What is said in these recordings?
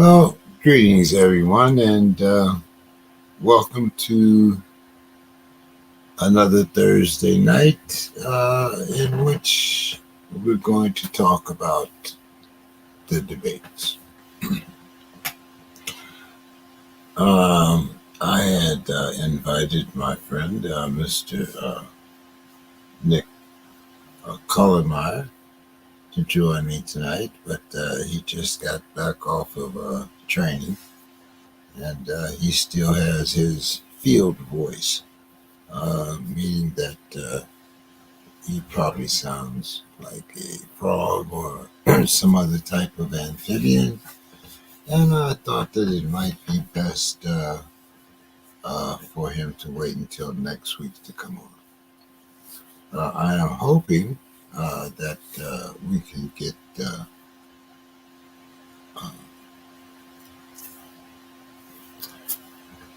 Well, greetings, everyone, and welcome to another Thursday night in which we're going to talk about the debates. I had invited my friend, Mr. Nick Cullenmeyer, to join me tonight, but he just got back off of training, and he still has his field voice, meaning that he probably sounds like a frog or some other type of amphibian. And I thought that it might be best for him to wait until next week to come on. I am hoping that we can get uh,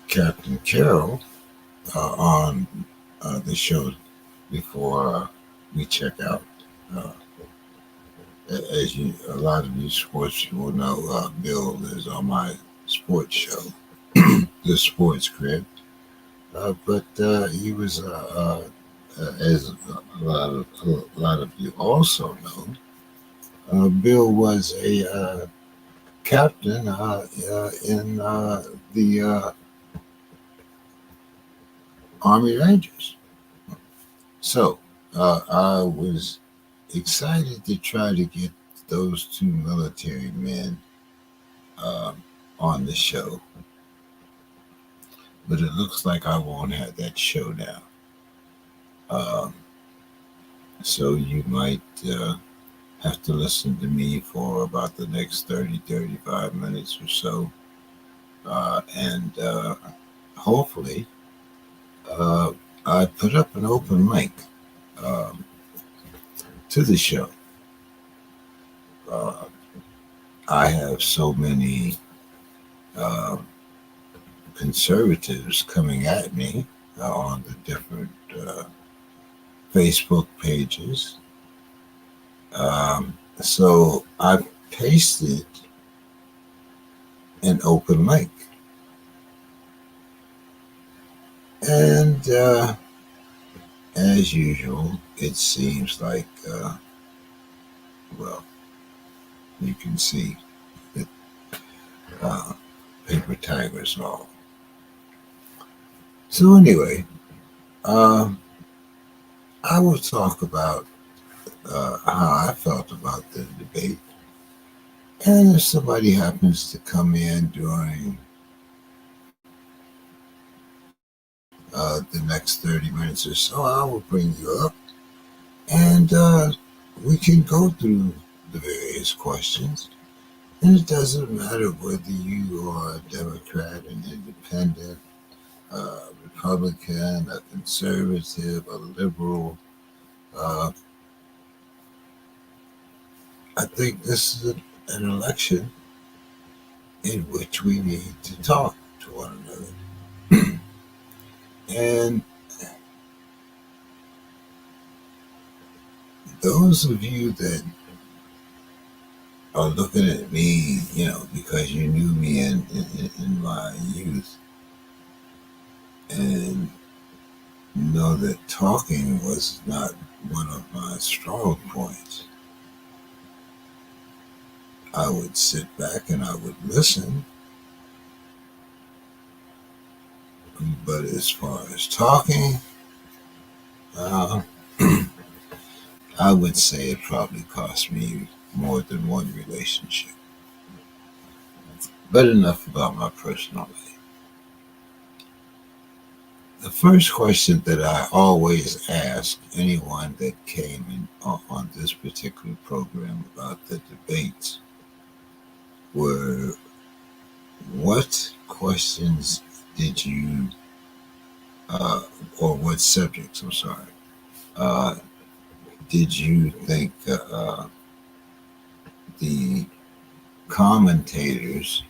Captain Carroll on the show before we check out. Uh, as you, a lot of you sports people know, Bill is on my sports show, the Sports Crib. But he was, as a lot of you also know, Bill was a captain in the Army Rangers. So I was excited to try to get those two military men on the show, but it looks like I won't have that show now. Um, so you might have to listen to me for about the next 30, 35 minutes or so. And hopefully, uh, I put up an open mic um, to the show. Uh, I have so many uh, conservatives coming at me on the different Facebook pages. So I pasted an open mic. And as usual, it seems like, well, you can see that uh, paper tigers and all. So, anyway, um, I will talk about how I felt about the debate. And if somebody happens to come in during the next 30 minutes or so, I will bring you up and we can go through the various questions. And it doesn't matter whether you are a Democrat, an independent, a Republican, a conservative, a liberal. Uh, I think this is an election in which we need to talk to one another. And those of you that are looking at me, because you knew me in my youth and know that talking was not one of my strong points, I would sit back and I would listen. But as far as talking, uh, I would say it probably cost me more than one relationship. But enough about my personal life. The first question that I always ask anyone that came in on this particular program about the debates were, what questions did you, or what subjects, I'm sorry, uh, did you think the commentators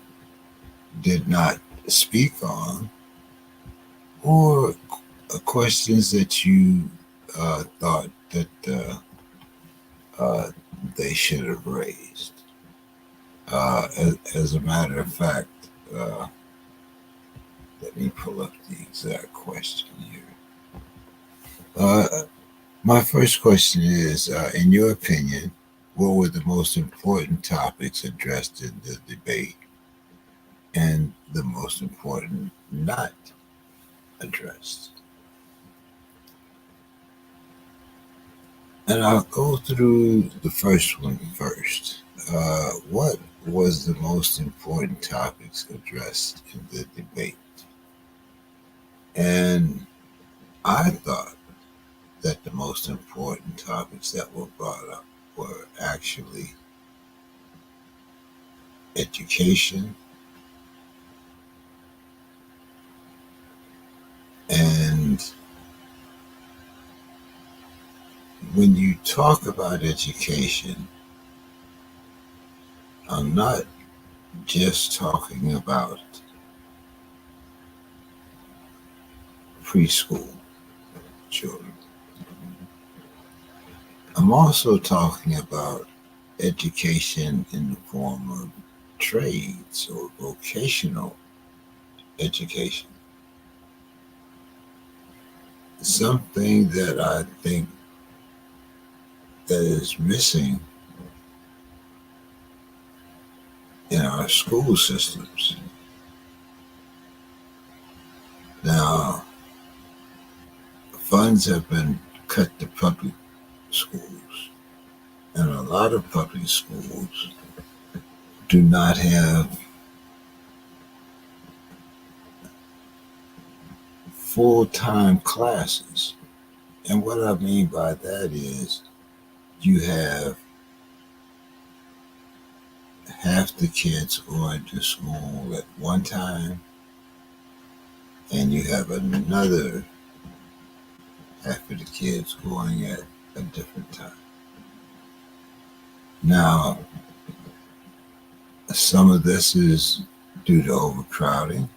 did not speak on, or questions that you thought that uh, they should have raised? As a matter of fact, uh, let me pull up the exact question here. Uh, my first question is, in your opinion, what were the most important topics addressed in the debate and the most important not addressed? And I'll go through the first one first. What was the most important topics addressed in the debate? And I thought that the most important topics that were brought up were actually education and when you talk about education, I'm not just talking about preschool children. I'm also talking about education in the form of trades or vocational education. Something that I think that is missing in our school systems. Now, funds have been cut to public schools, and a lot of public schools do not have full-time classes. And what I mean by that is you have half the kids going to school at one time, and you have another half of the kids going at a different time. Now, some of this is due to overcrowding.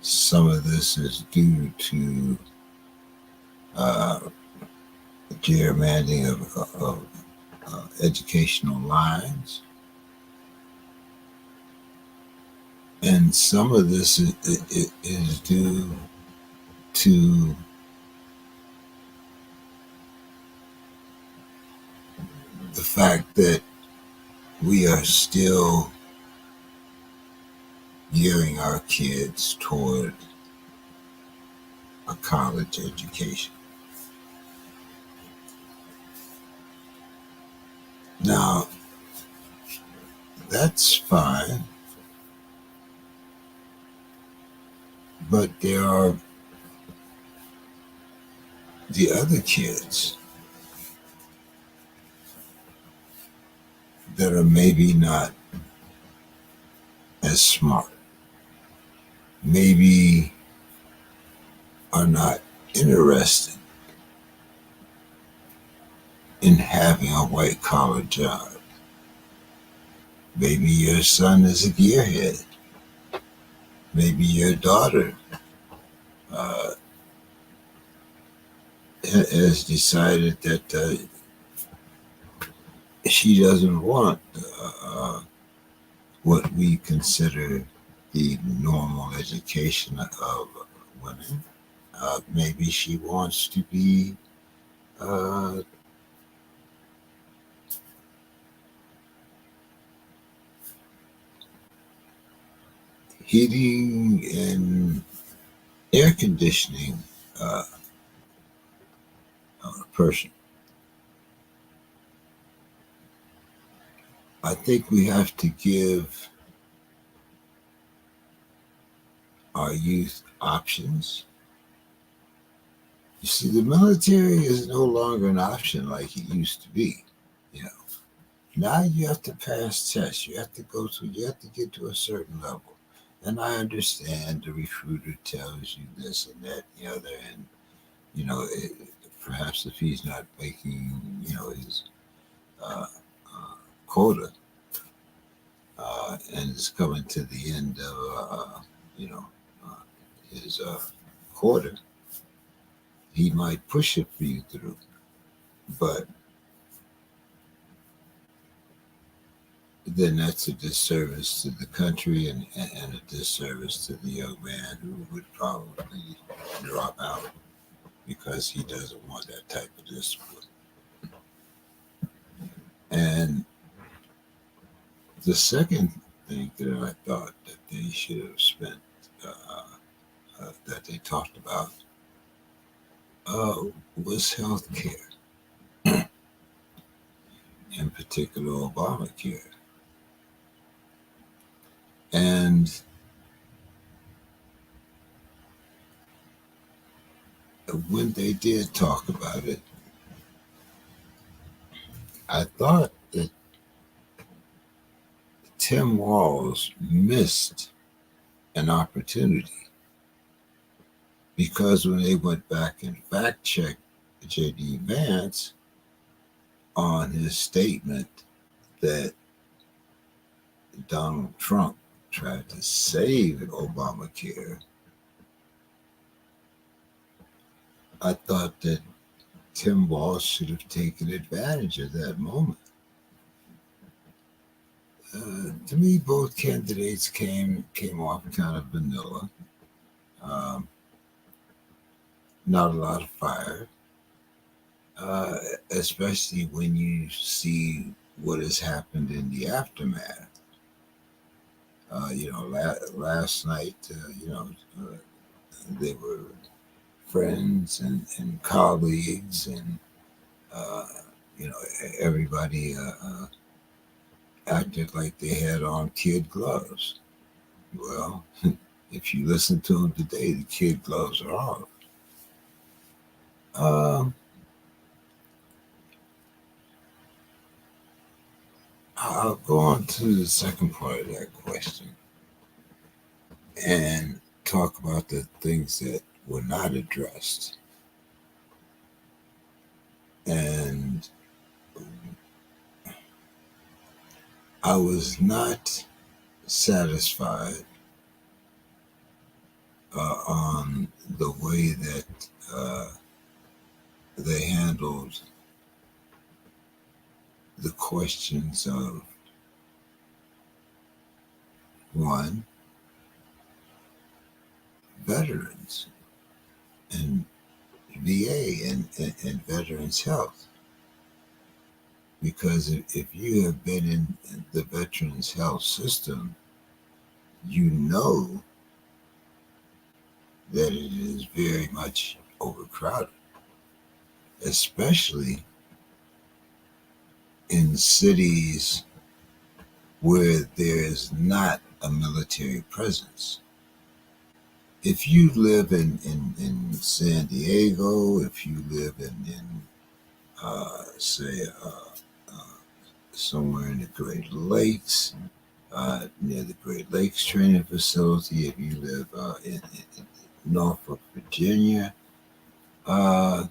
Some of this is due to uh, gerrymandering of educational lines. And some of this is due to the fact that we are still gearing our kids toward a college education. Now, that's fine, but there are the other kids that are maybe not as smart, maybe are not interested in having a white collar job. Maybe your son is a gearhead. Maybe your daughter uh, has decided that she doesn't want what we consider the normal education of women. Maybe she wants to be uh, heating and air conditioning uh, person. I think we have to give our youth options. You see, the military is no longer an option like it used to be. You know, now you have to pass tests. You have to go to. You have to get to a certain level. And I understand the recruiter tells you this and that, and the other, and it, perhaps if he's not making, his uh, quota, and it's coming to the end of, you know, uh, his quarter, he might push it for you through. But then that's a disservice to the country and a disservice to the young man who would probably drop out because he doesn't want that type of discipline. And the second thing that I thought that they should have spent, that they talked about, was health care, in particular Obamacare. And when they did talk about it, I thought that Tim Walz missed an opportunity because when they went back and fact checked J.D. Vance on his statement that Donald Trump tried to save Obamacare, I thought that Tim Walz should have taken advantage of that moment. To me, both candidates came off kind of vanilla. Um, Not a lot of fire, especially when you see what has happened in the aftermath. Last night, they were friends and colleagues, and uh, everybody acted like they had on kid gloves. Well, if you listen to them today, the kid gloves are off. Um, I'll go on to the second part of that question and talk about the things that were not addressed. And I was not satisfied on the way that they handled the questions of one, veterans and VA and veterans health. Because if you have been in the veterans health system, you know that it is very much overcrowded, especially in cities where there is not a military presence. If you live in San Diego, if you live in say, somewhere in the Great Lakes, near the Great Lakes Training Facility, if you live in Norfolk, Virginia, uh,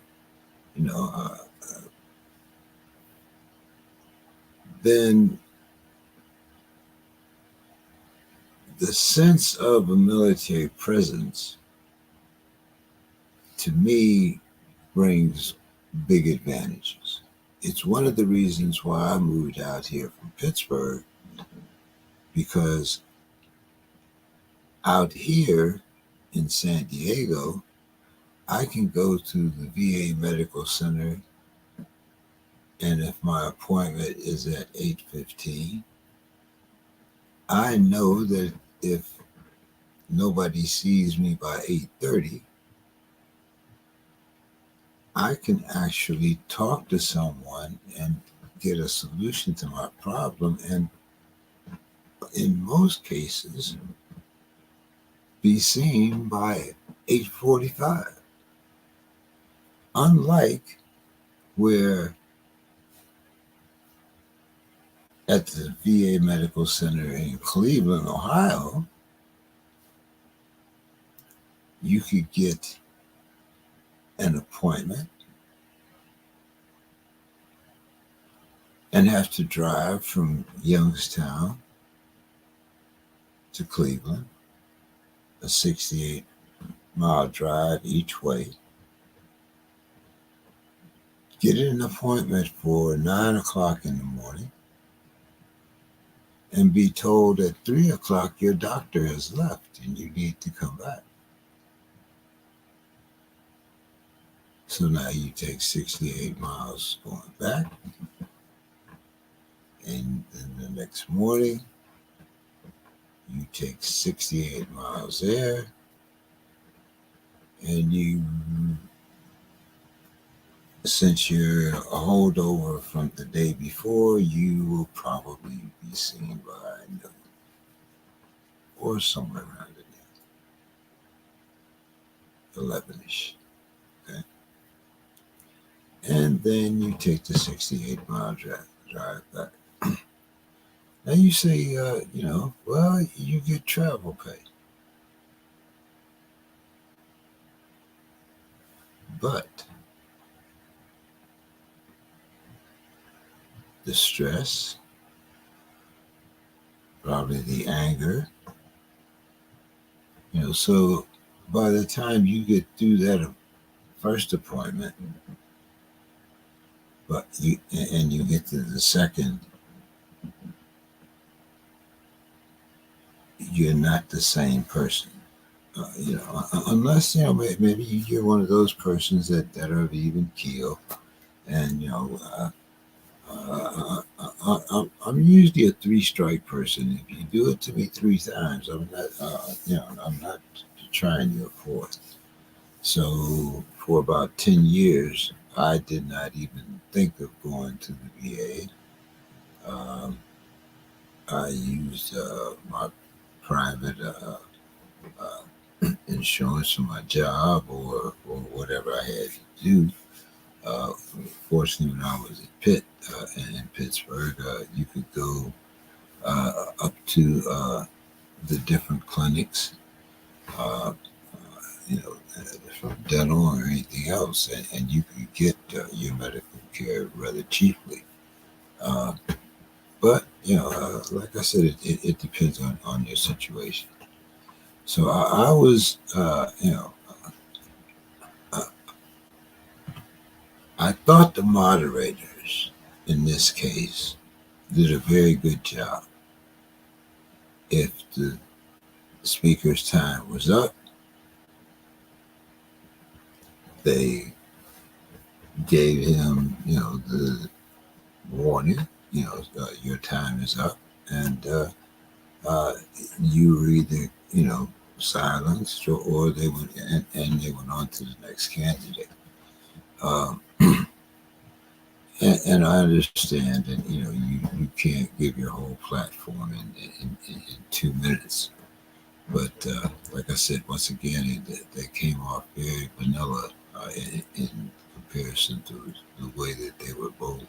you know, uh, then the sense of a military presence to me brings big advantages. It's one of the reasons why I moved out here from Pittsburgh, because out here in San Diego, I can go to the VA Medical Center, and if my appointment is at 8:15, I know that if nobody sees me by 8:30, I can actually talk to someone and get a solution to my problem, and in most cases be seen by 8:45. Unlike where at the VA Medical Center in Cleveland, Ohio, you could get an appointment and have to drive from Youngstown to Cleveland, a 68-mile drive each way, get an appointment for 9 o'clock in the morning, and be told at 3 o'clock your doctor has left and you need to come back. So now you take 68 miles going back, and then the next morning you take 68 miles there, and since you're a holdover from the day before, you will probably be seen by noon or somewhere around it, 11ish. Okay, and then you take the 68-mile drive back. Now you say, well, you get travel pay, but the stress, probably the anger, so by the time you get through that first appointment, and you get to the second, you're not the same person. Unless maybe you're one of those persons that are of even keel, and I'm usually a three-strike person. If you do it to me three times, I'm not trying you a fourth. So for about 10 years, I did not even think of going to the VA. I used my private insurance for my job or whatever I had to do. Fortunately, when I was at Pitt in Pittsburgh, you could go up to the different clinics, uh, from dental or anything else, and you could get your medical care rather cheaply. Uh, but like I said, it depends on your situation. So I was, uh, I thought the moderators in this case did a very good job. If the speaker's time was up, they gave him, the warning, your time is up, and uh, you were either, silenced, or they went and they went on to the next candidate. Um, and I understand, and you can't give your whole platform in 2 minutes. But like I said, once again, they came off very vanilla in comparison to the way that they were both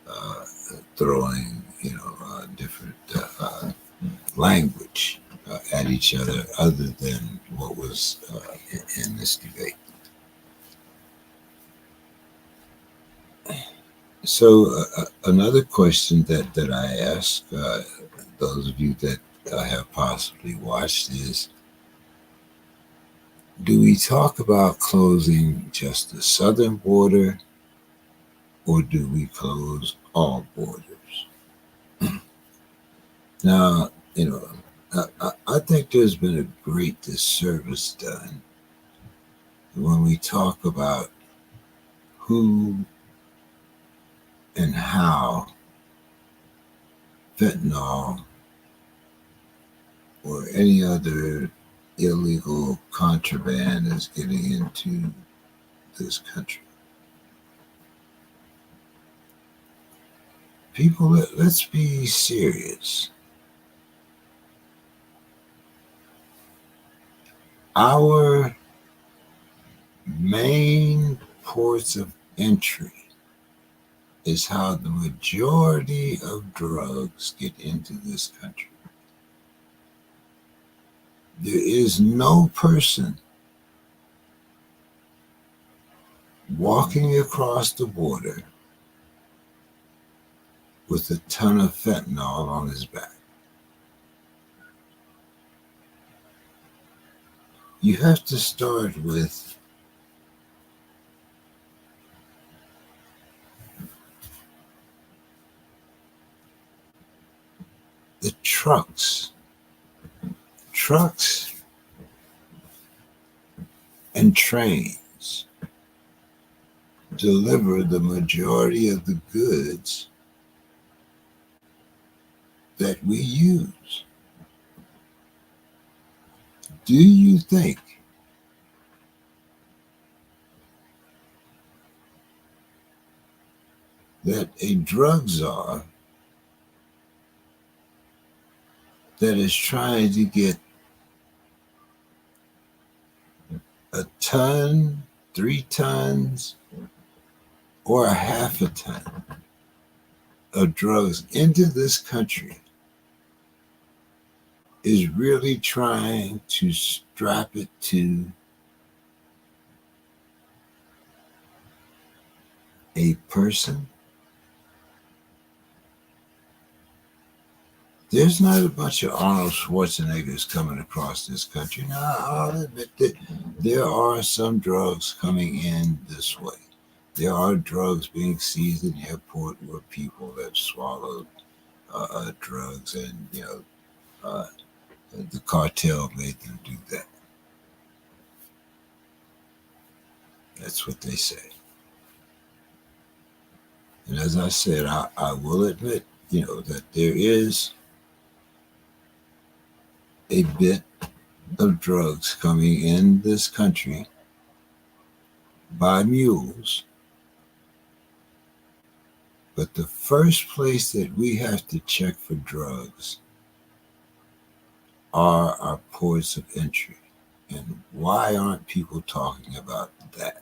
uh, throwing, different language at each other than what was in this debate. So another question that I ask those of you that have possibly watched is, do we talk about closing just the southern border, or do we close all borders? Now, I think there's been a great disservice done when we talk about who and how fentanyl or any other illegal contraband is getting into this country. People, let's be serious. Our main ports of entry is how the majority of drugs get into this country. There is no person walking across the border with a ton of fentanyl on his back. You have to start with trucks and trains deliver the majority of the goods that we use. Do you think that a drug czar that is trying to get a ton, 3 tons, or a half a ton of drugs into this country is really trying to strap it to a person? There's not a bunch of Arnold Schwarzeneggers coming across this country. Now, I'll admit that there are some drugs coming in this way. There are drugs being seized in the airport where people have swallowed drugs, and the cartel made them do that. That's what they say. And as I said, I will admit, that there is a bit of drugs coming in this country by mules. But the first place that we have to check for drugs are our ports of entry. And why aren't people talking about that?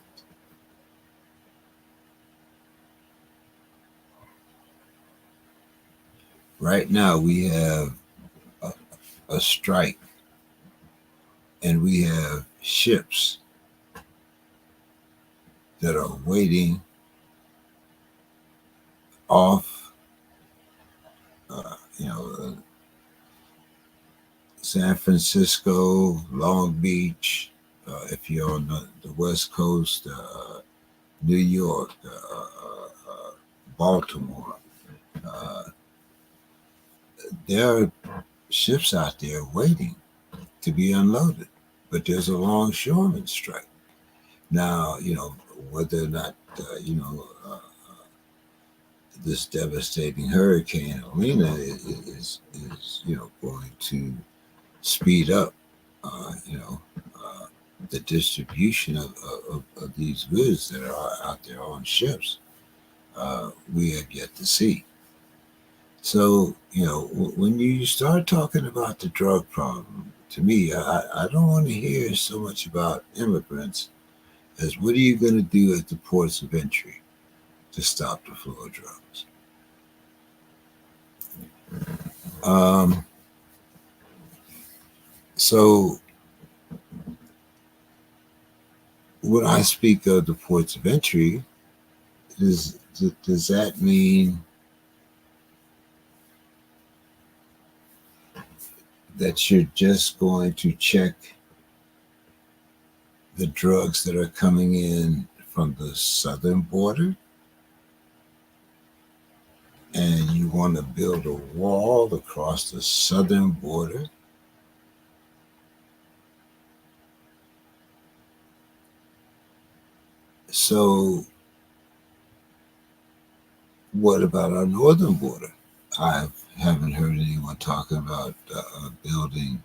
Right now we have a strike, and we have ships that are waiting off, San Francisco, Long Beach, if you're on the West Coast, New York, Baltimore. There are ships out there waiting to be unloaded, but there's a longshoreman strike. Now, whether or not, this devastating hurricane Elena is going to speed up, the distribution of these goods that are out there on ships, we have yet to see. So, when you start talking about the drug problem, to me, I don't want to hear so much about immigrants as what are you going to do at the ports of entry to stop the flow of drugs? So when I speak of the ports of entry, does that mean that you're just going to check the drugs that are coming in from the southern border, and you want to build a wall across the southern border? So what about our northern border? I haven't heard anyone talking about building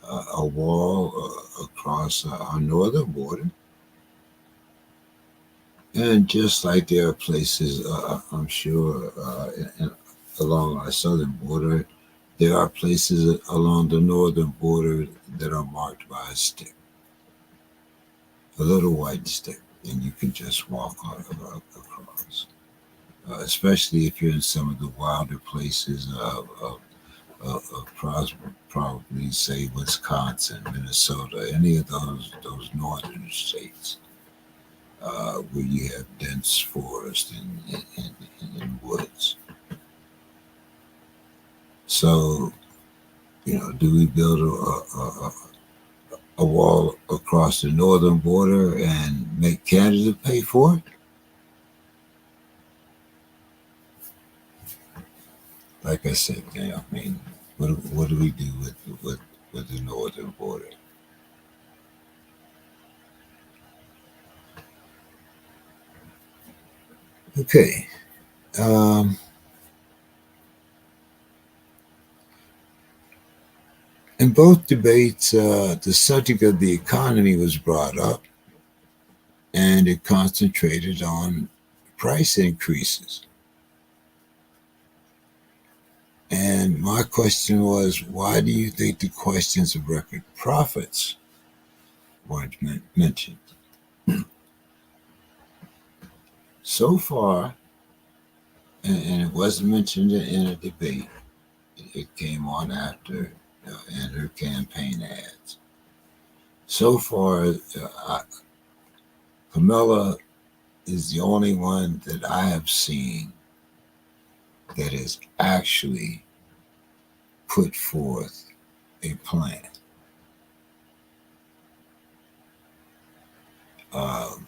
a wall across our northern border. And just like there are places, I'm sure, along our southern border, there are places along the northern border that are marked by a stick, a little white stick, and you can just walk across. Especially if you're in some of the wilder places of probably say Wisconsin, Minnesota, any of those northern states where you have dense forest and woods. So, do we build a wall across the northern border and make Canada pay for it? Like I said, What do we do with the northern border? Okay. Um, in both debates, the subject of the economy was brought up, and it concentrated on price increases. And my question was, why do you think the questions of record profits weren't mentioned? So far, and it wasn't mentioned in a debate, it came on after in her campaign ads. So far, Camilla is the only one that I have seen that has actually put forth a plan. Um,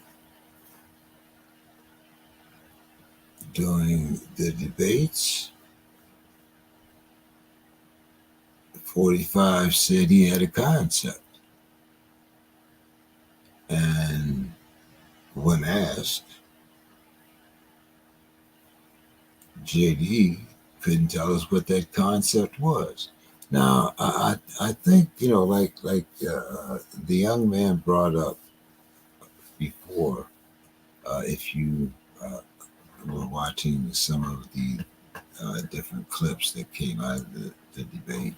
During the debates, 45 said he had a concept. And when asked, JD couldn't tell us what that concept was. Now, I think, the young man brought up before, if you were watching some of the different clips that came out of the debate,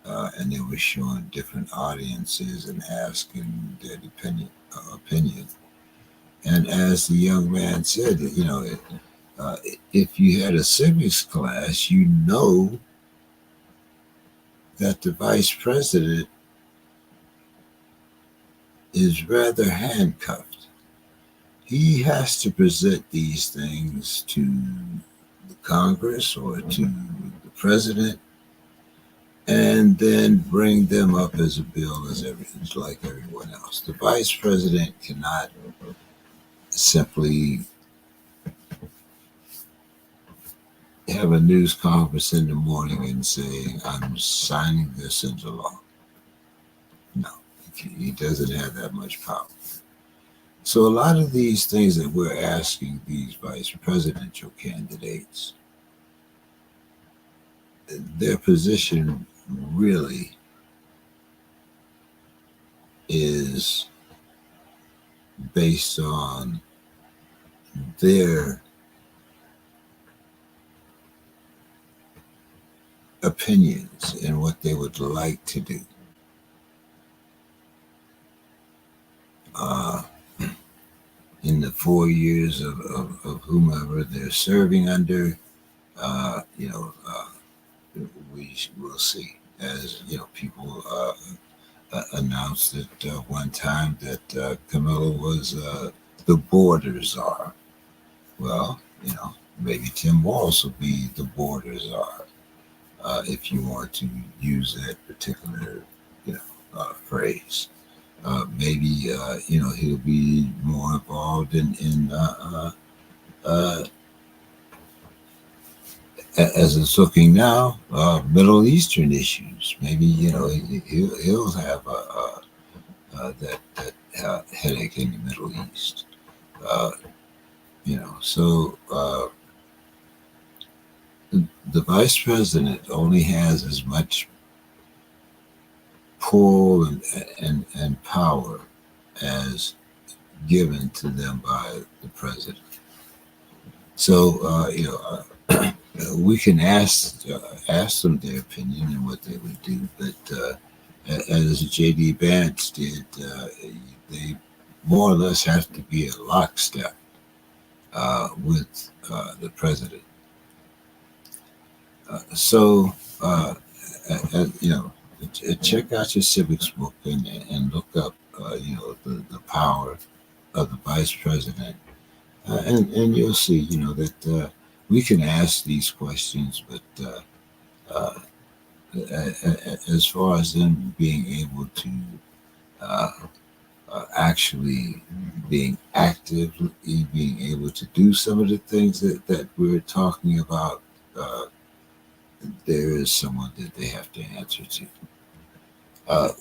and they were showing different audiences and asking their opinion. And as the young man said, uh, if you had a civics class, you know that the vice president is rather handcuffed. He has to present these things to the Congress or to the president and then bring them up as a bill like everyone else. The vice president cannot simply have a news conference in the morning and say, I'm signing this into law. No, he doesn't have that much power. So a lot of these things that we're asking these vice presidential candidates, their position really is based on their opinions and what they would like to do. Uh, in the 4 years of whomever they're serving under, uh, you know, uh, we will see. As people announced at one time that Camilla was the border czar. Well, maybe Tim Walz will be the border czar if you want to use that particular, phrase. Maybe he'll be more involved uh, as it's looking now, Middle Eastern issues. Maybe he'll have that headache in the Middle East. Uh, so the vice president only has as much pull and power as given to them by the president. So we can ask them their opinion and what they would do, but as J.D. Vance did, they more or less have to be a lockstep with the president. So check out your civics book and look up the power of the vice president, and you'll see that we can ask these questions, but as far as them being able to uh, actually being active, being able to do some of the things that we're talking about, uh, there is someone that they have to answer to.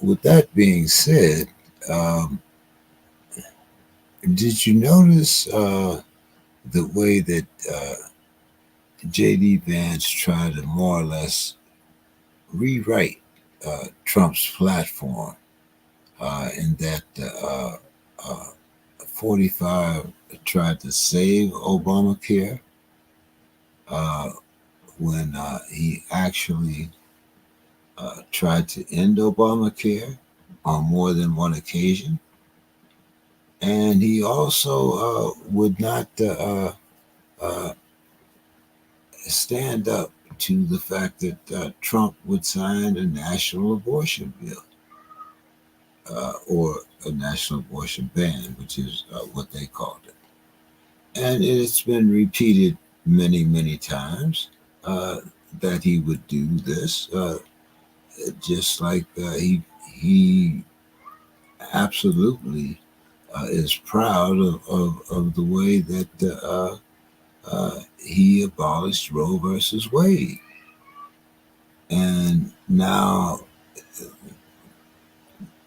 With that being said, um, did you notice the way that J.D. Vance tried to more or less rewrite Trump's platform in that 45 tried to save Obamacare uh, when he actually tried to end Obamacare on more than one occasion. And he also would not uh, stand up to the fact that Trump would sign a national abortion bill or a national abortion ban, which is what they called it. And it's been repeated many, many times that he would do this, just like he absolutely is proud of the way that he abolished Roe versus Wade. And now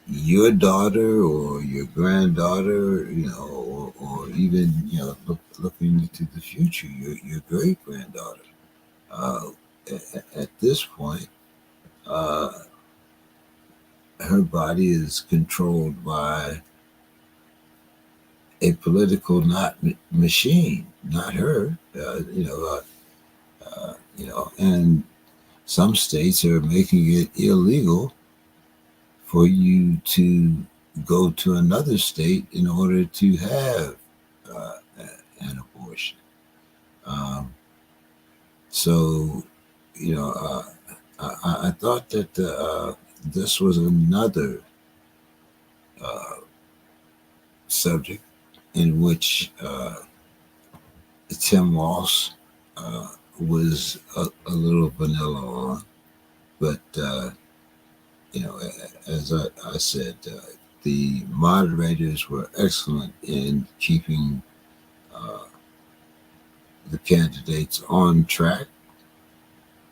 your daughter or your granddaughter, or even, looking into the future, your great granddaughter, uh, at this point, uh, her body is controlled by a political not machine, not her. And some states are making it illegal for you to go to another state in order to have an abortion. Um, so, you know, I thought that this was another uh, subject in which Tim Walz was a little vanilla on, but as I said, the moderators were excellent in keeping uh, the candidates on track.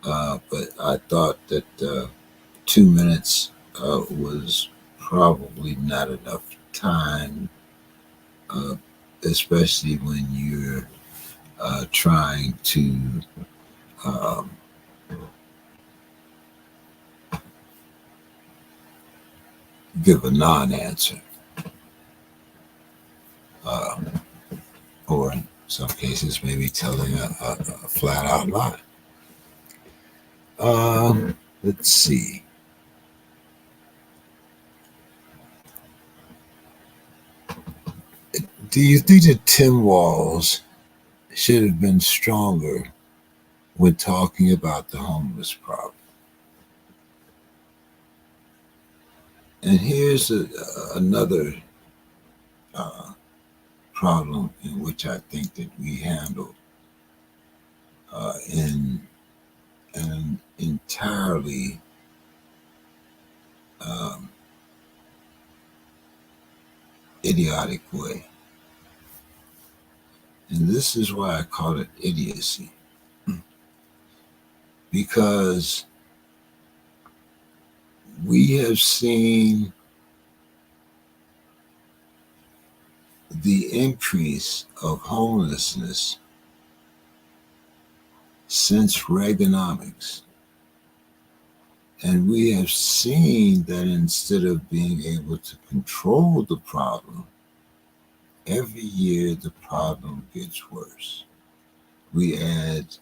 But I thought that 2 minutes was probably not enough time, uh, especially when you're trying to um, give a non answer, uh, or in some cases, maybe telling a flat out lie. Let's see. Do you think that Tim Walz should have been stronger when talking about the homeless problem? And here's another uh, problem in which I think that we handled in an entirely um, idiotic way. And this is why I call it idiocy, because we have seen the increase of homelessness since Reaganomics. And we have seen that instead of being able to control the problem, every year the problem gets worse. We add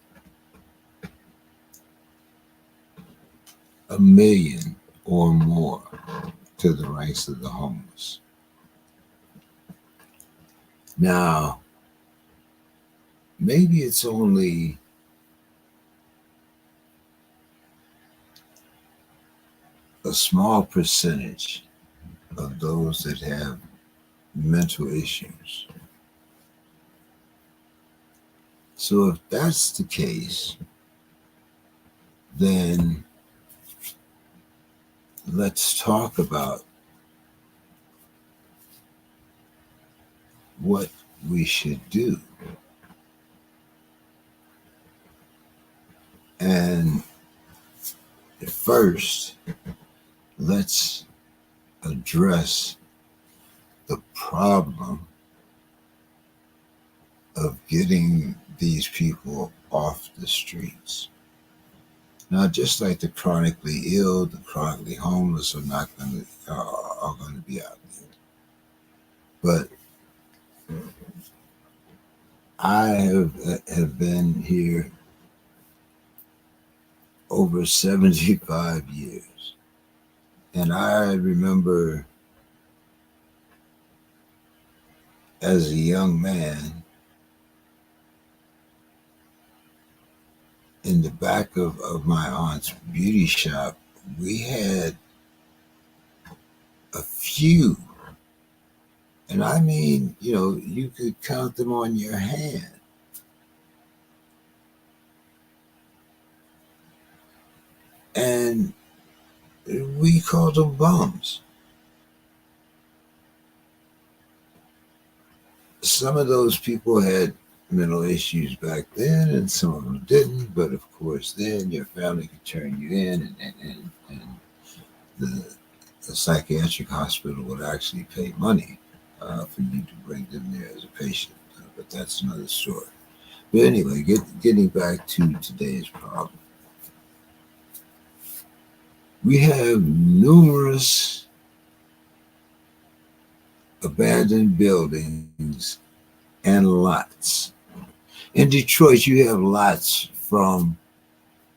1 million or more to the ranks of the homeless. Now, maybe it's only a small percentage of those that have mental issues. So if that's the case, then let's talk about what we should do. And first, let's address the problem of getting these people off the streets. Now, just like the chronically ill, the chronically homeless are going to be out there. But I have been here over 75 years, and I remember as a young man in the back of my aunt's beauty shop, we had a few, and I mean, you could count them on your hand. And we called them bums. Some of those people had mental issues back then, and some of them didn't. But of course, then your family could turn you in, and the psychiatric hospital would actually pay money for you to bring them there as a patient. But that's another story. But anyway, getting back to today's problem. We have numerous abandoned buildings and lots. In Detroit, you have lots from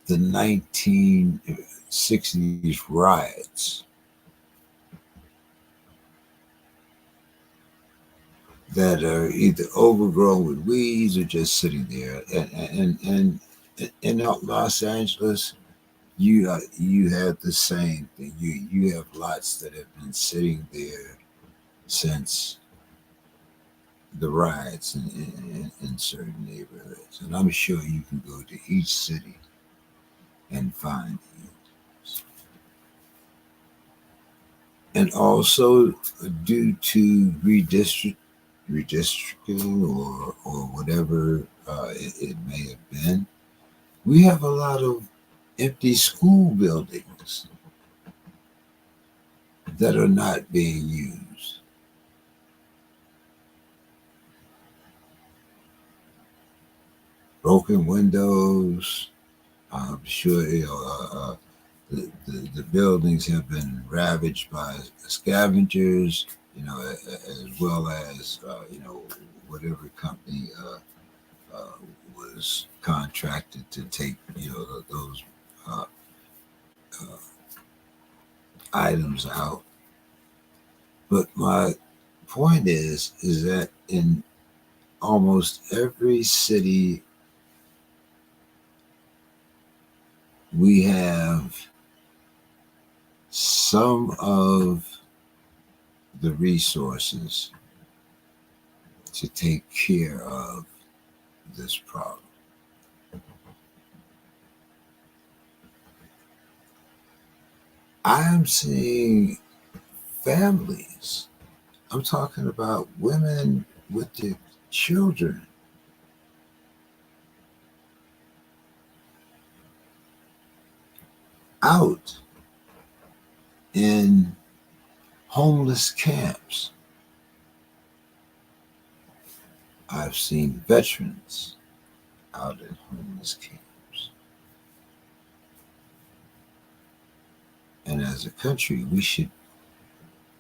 the 1960s riots that are either overgrown with weeds or just sitting there. And in Los Angeles, you have the same thing. You have lots that have been sitting there since the riots in certain neighborhoods. And I'm sure you can go to each city and find these. And also, due to redistricting or whatever it may have been, we have a lot of empty school buildings that are not being used. Broken windows. I'm sure the buildings have been ravaged by scavengers, as well as whatever company was contracted to take those items out. But my point is that in almost every city we have some of the resources to take care of this problem. I'm seeing families. I'm talking about women with their children out in homeless camps. I've seen veterans out in homeless camps. And as a country, we should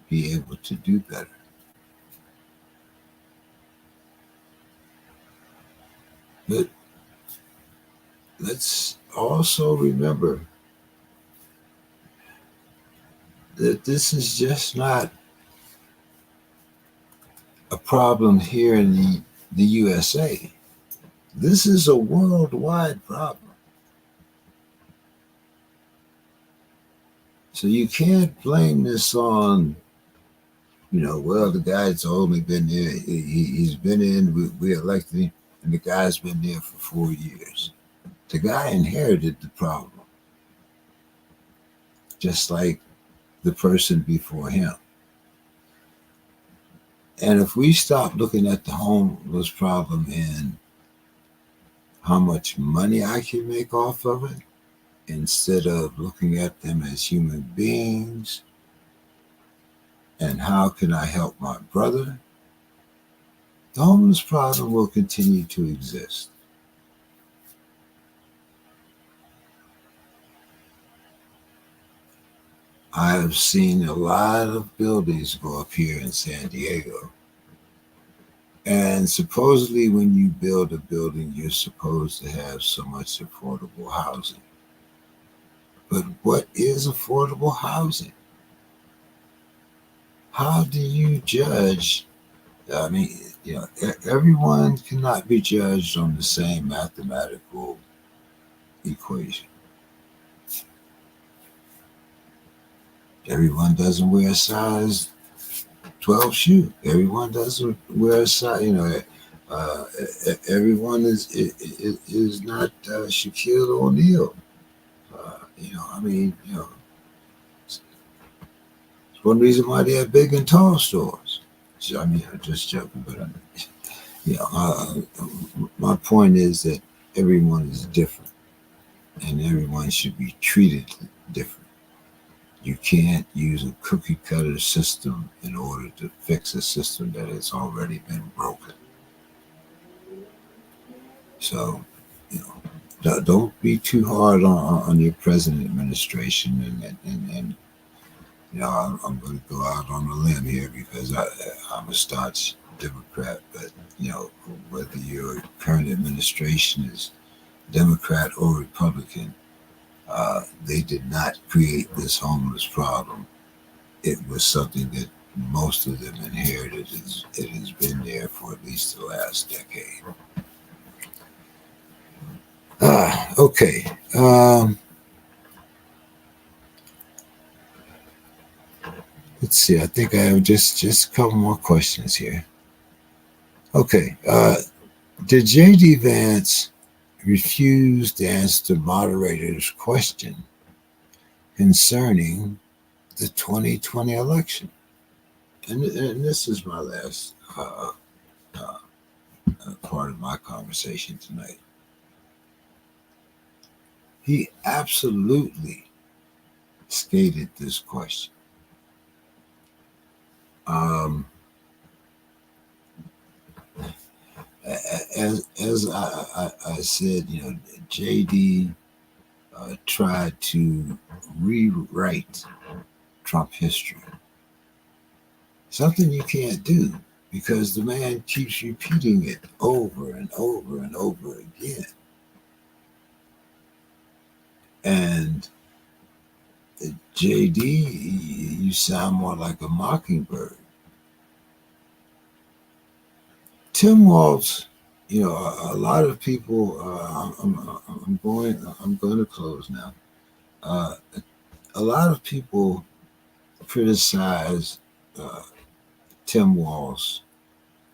be able to do better. But let's also remember that this is just not a problem here in the USA. This is a worldwide problem. So you can't blame this on, well, the guy's only been there. He's been in, we elected him, and the guy's been there for 4 years. The guy inherited the problem, just like the person before him. And if we stop looking at the homeless problem and how much money I can make off of it, instead of looking at them as human beings and how can I help my brother, the homeless problem will continue to exist. I have seen a lot of buildings go up here in San Diego. And supposedly, when you build a building, you're supposed to have so much affordable housing. But what is affordable housing? How do you judge? I mean, everyone cannot be judged on the same mathematical equation. Everyone doesn't wear a size 12 shoe. Everyone doesn't wear a size, everyone is not Shaquille O'Neal. It's one reason why they have big and tall stores. So, I mean, I'm just joking, but my point is that everyone is different, and everyone should be treated different. You can't use a cookie cutter system in order to fix a system that has already been broken. So, you don't be too hard on your present administration, and I'm going to go out on a limb here because I'm a staunch Democrat, but whether your current administration is Democrat or Republican, they did not create this homeless problem. It was something that most of them inherited. It has been there for at least the last decade. Okay. Let's see. I think I have just a couple more questions here. Okay. Did J.D. Vance refuse to answer the moderator's question concerning the 2020 election? And this is my last part of my conversation tonight. He absolutely stated this question. As I said, JD tried to rewrite Trump history. Something you can't do because the man keeps repeating it over and over and over again. And JD, you sound more like a mockingbird. Tim Walz, a lot of people. I'm going to close now. A lot of people criticize Tim Walz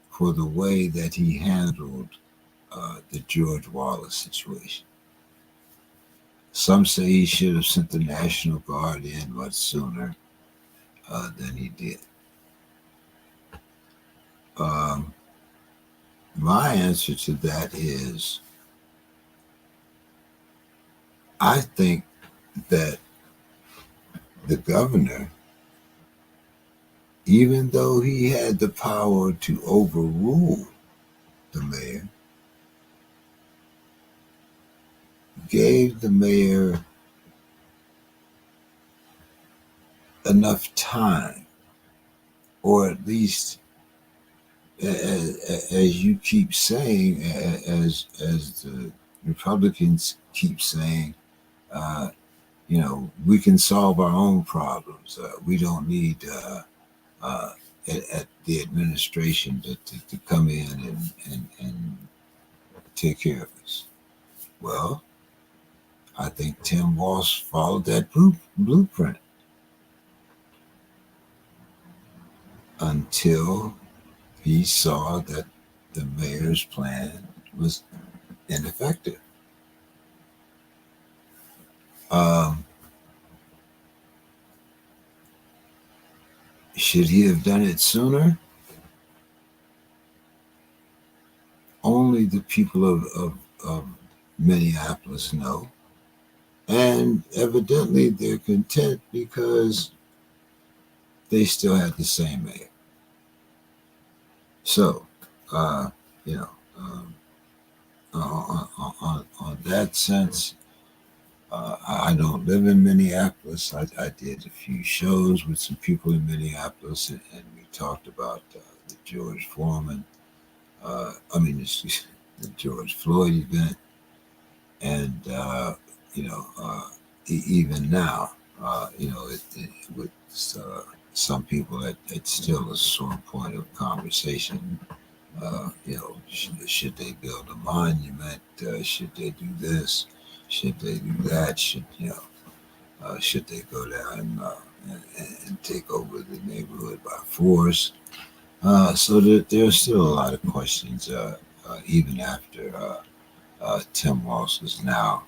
for the way that he handled the George Wallace situation. Some say he should have sent the National Guard in much sooner than he did. My answer to that is I think that the governor, even though he had the power to overrule the mayor, gave the mayor enough time, or at least, as you keep saying, as the Republicans keep saying, we can solve our own problems. We don't need at the administration to come in and take care of us. Well, I think Tim Walz followed that blueprint until he saw that the mayor's plan was ineffective. Should he have done it sooner? Only the people of Minneapolis know. And evidently they're content because they still had the same mayor. So, uh, you know, on that sense, I don't live in Minneapolis. I did a few shows with some people in Minneapolis, and we talked about the George Foreman, the George Floyd event, and even now, with some people, it's still a sore point of conversation. Should they build a monument? Should they do this? Should they do that? Should they go down and take over the neighborhood by force? So there's still a lot of questions, even after Tim Walz is now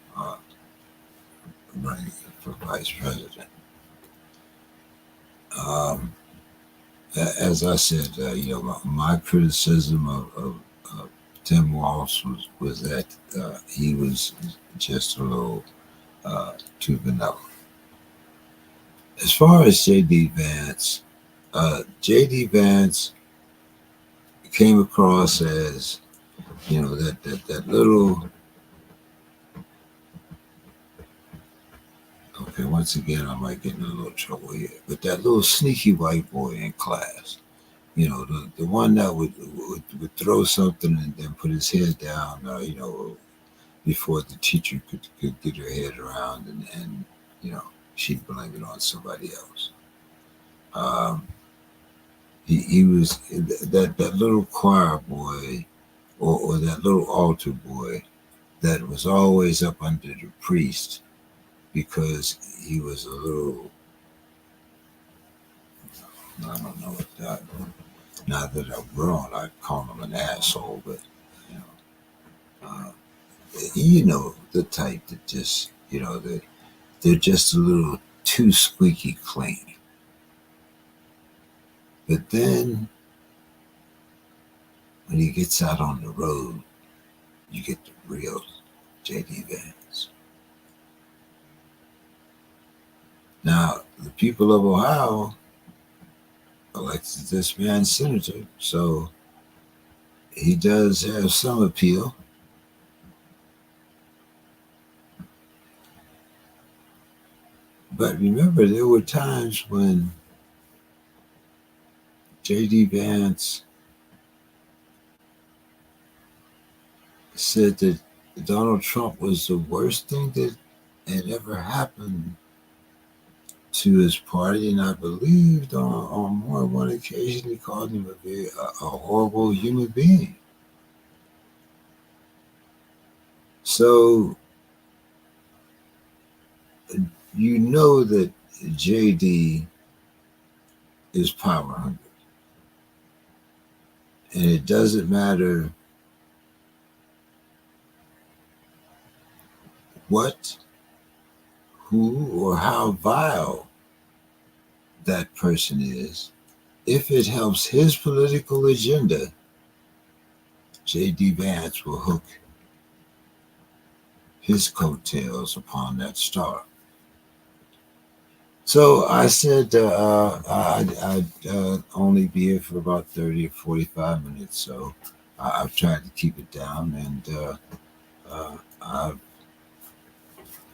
running for vice president. Um, as I said, my criticism of Tim Walz was that he was just a little too vanilla. As far as J.D. Vance came across as, that little. Okay, once again, I might get in a little trouble here, but that little sneaky white boy in class, the one that would throw something and then put his head down, before the teacher could get her head around, and she'd blame it on somebody else. Um, he was that little choir boy, or that little altar boy that was always up under the priest because he was a little, I don't know what that. Now that I've grown, I call him an asshole, but you know, uh, the type that just, they're just a little too squeaky clean. But then when he gets out on the road, you get the real J.D. Vance. Now, the people of Ohio elected this man senator, so he does have some appeal. But remember, there were times when J.D. Vance said that Donald Trump was the worst thing that had ever happened to his party, and I believed on more than one occasion he called him a horrible human being. So you know that JD is power hungry, and it doesn't matter what, who, or how vile that person is. If it helps his political agenda, J.D. Vance will hook his coattails upon that star. So I said I'd only be here for about 30 or 45 minutes. So I've tried to keep it down, and I've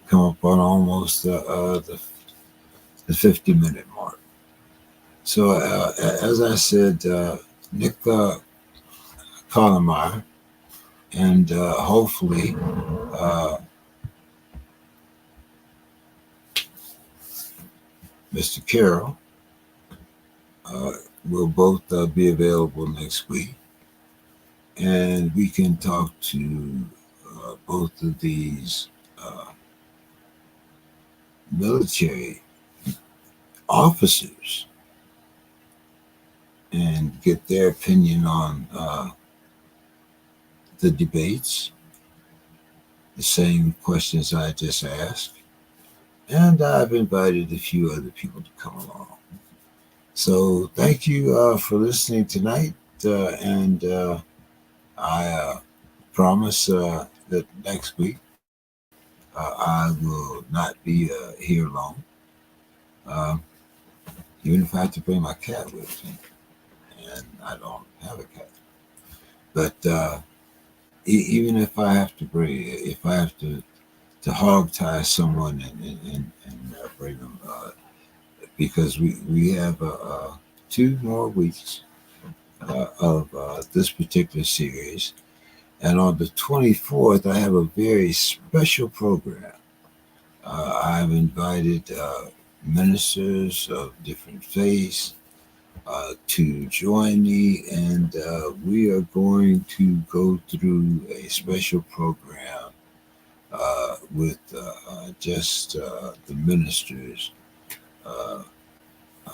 come up on almost the 50-minute mark. So as I said, Nick Collimeyer, and hopefully Mr. Carroll will both be available next week, and we can talk to both of these military officers and get their opinion on the debates, the same questions I just asked. And I've invited a few other people to come along. So thank you for listening tonight. And I promise that next week I will not be here long, um, even if I have to bring my cat with me, and I don't have a cat. But even if I have to if I have to hog tie someone and bring them, because we have 2 more weeks of this particular series. And on the 24th, I have a very special program. I've invited ministers of different faiths to join me, and we are going to go through a special program with just the ministers uh, uh,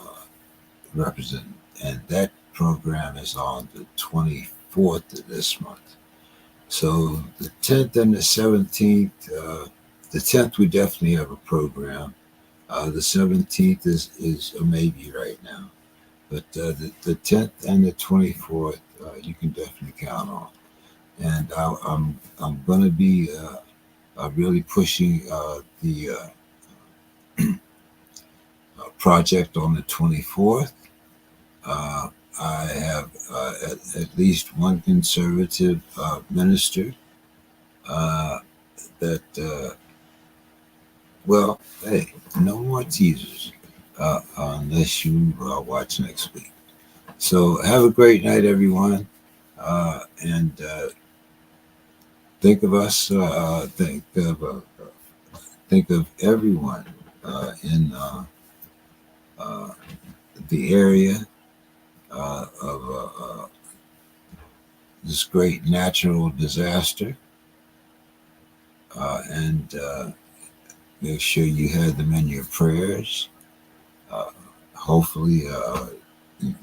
representing. And that program is on the 24th of this month. So the 10th and the 17th, the 10th we definitely have a program. The 17th is a maybe right now. But the 10th and the 24th, you can definitely count on. And I'm going to be really pushing the project on the 24th. Uh, I have at least one conservative minister uh, that, well, hey, no more teasers unless you watch next week. So have a great night, everyone. And think of us, think of everyone in uh, the area of this great natural disaster, and make sure you have them in your prayers. Uh, Hopefully,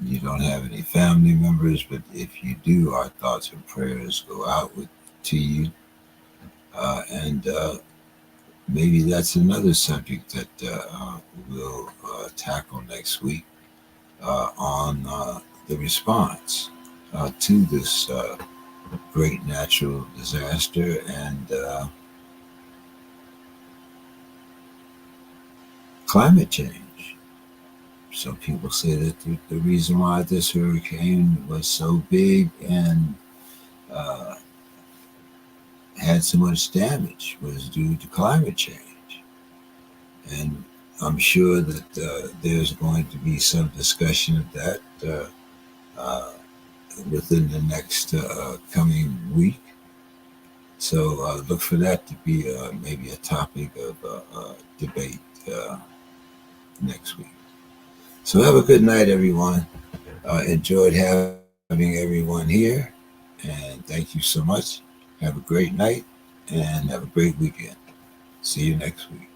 you don't have any family members, but if you do, our thoughts and prayers go out to you. And maybe that's another subject that we'll tackle next week on the response to this great natural disaster and climate change. Some people say that the reason why this hurricane was so big and uh, had so much damage was due to climate change. And I'm sure that there's going to be some discussion of that within the next coming week. So look for that to be maybe a topic of debate next week. So have a good night, everyone. Enjoyed having everyone here, and thank you so much. Have a great night, and have a great weekend. See you next week.